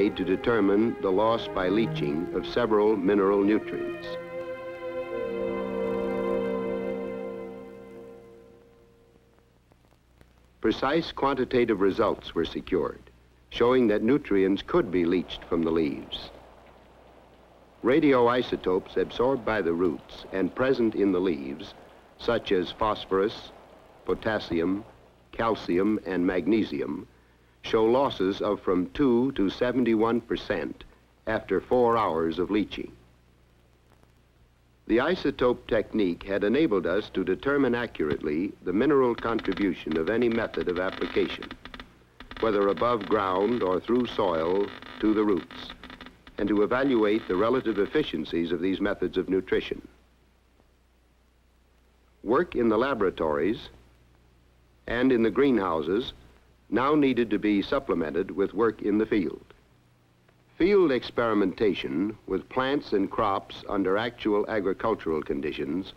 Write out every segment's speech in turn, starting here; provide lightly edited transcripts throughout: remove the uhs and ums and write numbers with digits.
made to determine the loss by leaching of several mineral nutrients. Precise quantitative results were secured, showing that nutrients could be leached from the leaves. Radioisotopes absorbed by the roots and present in the leaves, such as phosphorus, potassium, calcium, and magnesium, show losses of from 2 to 71% after 4 hours of leaching. The isotope technique had enabled us to determine accurately the mineral contribution of any method of application, whether above ground or through soil to the roots, and to evaluate the relative efficiencies of these methods of nutrition. Work in the laboratories and in the greenhouses now needed to be supplemented with work in the field. Field experimentation with plants and crops under actual agricultural conditions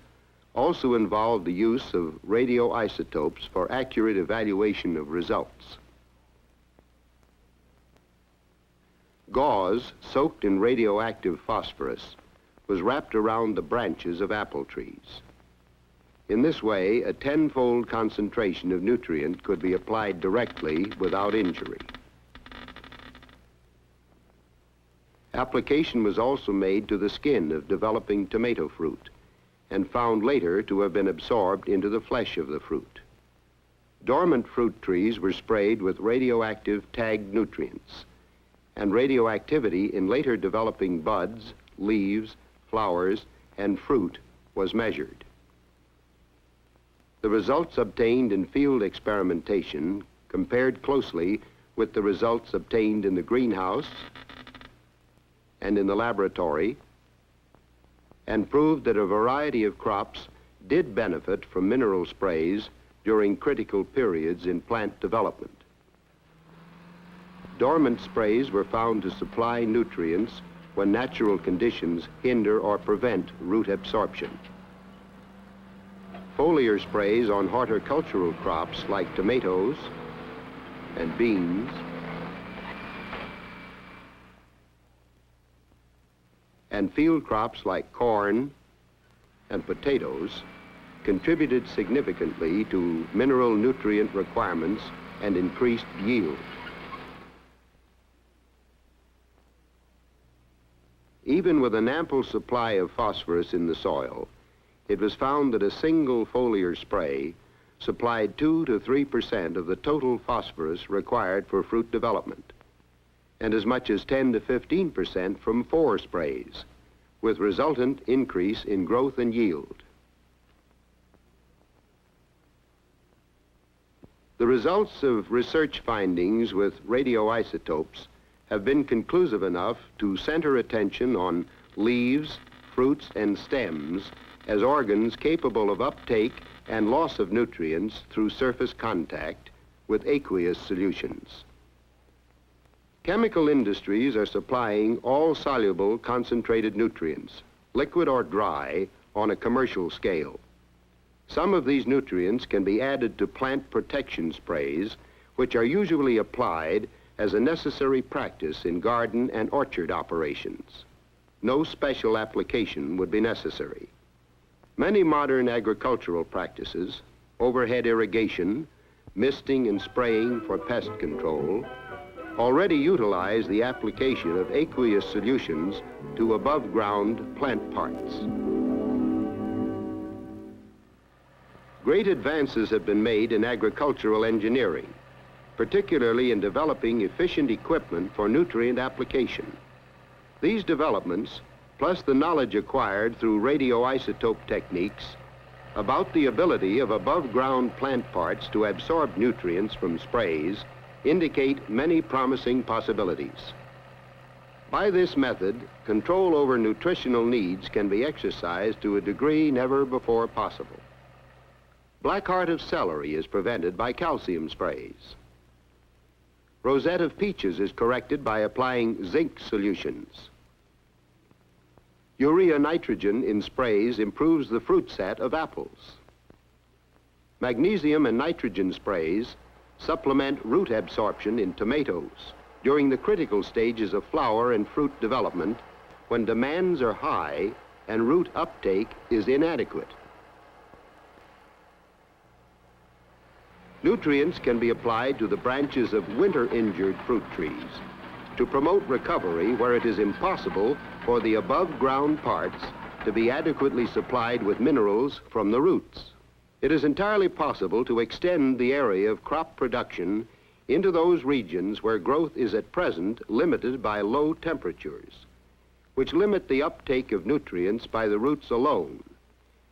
also involved the use of radioisotopes for accurate evaluation of results. Gauze soaked in radioactive phosphorus was wrapped around the branches of apple trees. In this way, a 10-fold concentration of nutrient could be applied directly without injury. Application was also made to the skin of developing tomato fruit and found later to have been absorbed into the flesh of the fruit. Dormant fruit trees were sprayed with radioactive tagged nutrients, and radioactivity in later developing buds, leaves, flowers, and fruit was measured. The results obtained in field experimentation compared closely with the results obtained in the greenhouse and in the laboratory, and proved that a variety of crops did benefit from mineral sprays during critical periods in plant development. Dormant sprays were found to supply nutrients when natural conditions hinder or prevent root absorption. Foliar sprays on horticultural crops like tomatoes and beans and field crops like corn and potatoes contributed significantly to mineral nutrient requirements and increased yield. Even with an ample supply of phosphorus in the soil, it was found that a single foliar spray supplied 2 to 3% of the total phosphorus required for fruit development, and as much as 10 to 15% from 4 sprays, with resultant increase in growth and yield. The results of research findings with radioisotopes have been conclusive enough to center attention on leaves, fruits, and stems as organs capable of uptake and loss of nutrients through surface contact with aqueous solutions. Chemical industries are supplying all soluble concentrated nutrients, liquid or dry, on a commercial scale. Some of these nutrients can be added to plant protection sprays, which are usually applied as a necessary practice in garden and orchard operations. No special application would be necessary. Many modern agricultural practices, overhead irrigation, misting and spraying for pest control, already utilize the application of aqueous solutions to above-ground plant parts. Great advances have been made in agricultural engineering, particularly in developing efficient equipment for nutrient application. These developments, plus the knowledge acquired through radioisotope techniques about the ability of above-ground plant parts to absorb nutrients from sprays, indicate many promising possibilities. By this method, control over nutritional needs can be exercised to a degree never before possible. Black heart of celery is prevented by calcium sprays. Rosette of peaches is corrected by applying zinc solutions. Urea nitrogen in sprays improves the fruit set of apples. Magnesium and nitrogen sprays supplement root absorption in tomatoes during the critical stages of flower and fruit development, when demands are high and root uptake is inadequate. Nutrients can be applied to the branches of winter-injured fruit trees to promote recovery where it is impossible for the above-ground parts to be adequately supplied with minerals from the roots. It is entirely possible to extend the area of crop production into those regions where growth is at present limited by low temperatures, which limit the uptake of nutrients by the roots alone,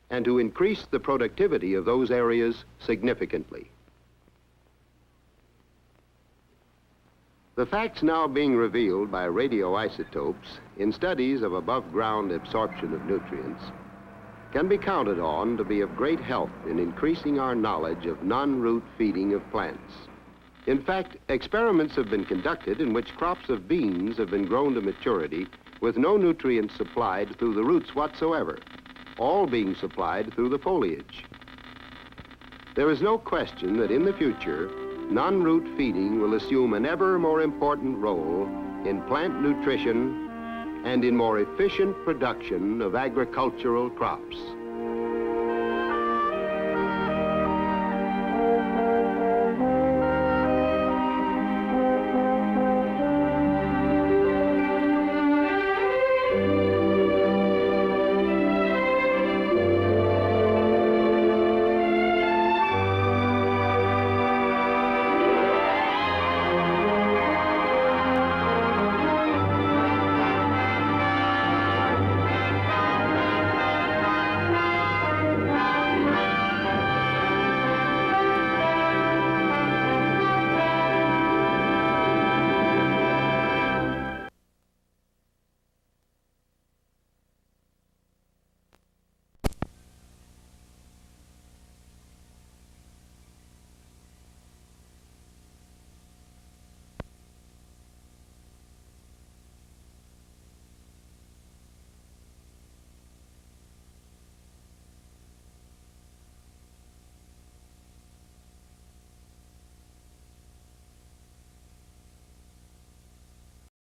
and to increase the productivity of those areas significantly. The facts now being revealed by radioisotopes in studies of above-ground absorption of nutrients can be counted on to be of great help in increasing our knowledge of non-root feeding of plants. In fact, experiments have been conducted in which crops of beans have been grown to maturity with no nutrients supplied through the roots whatsoever, all being supplied through the foliage. There is no question that in the future, non-root feeding will assume an ever more important role in plant nutrition and in more efficient production of agricultural crops.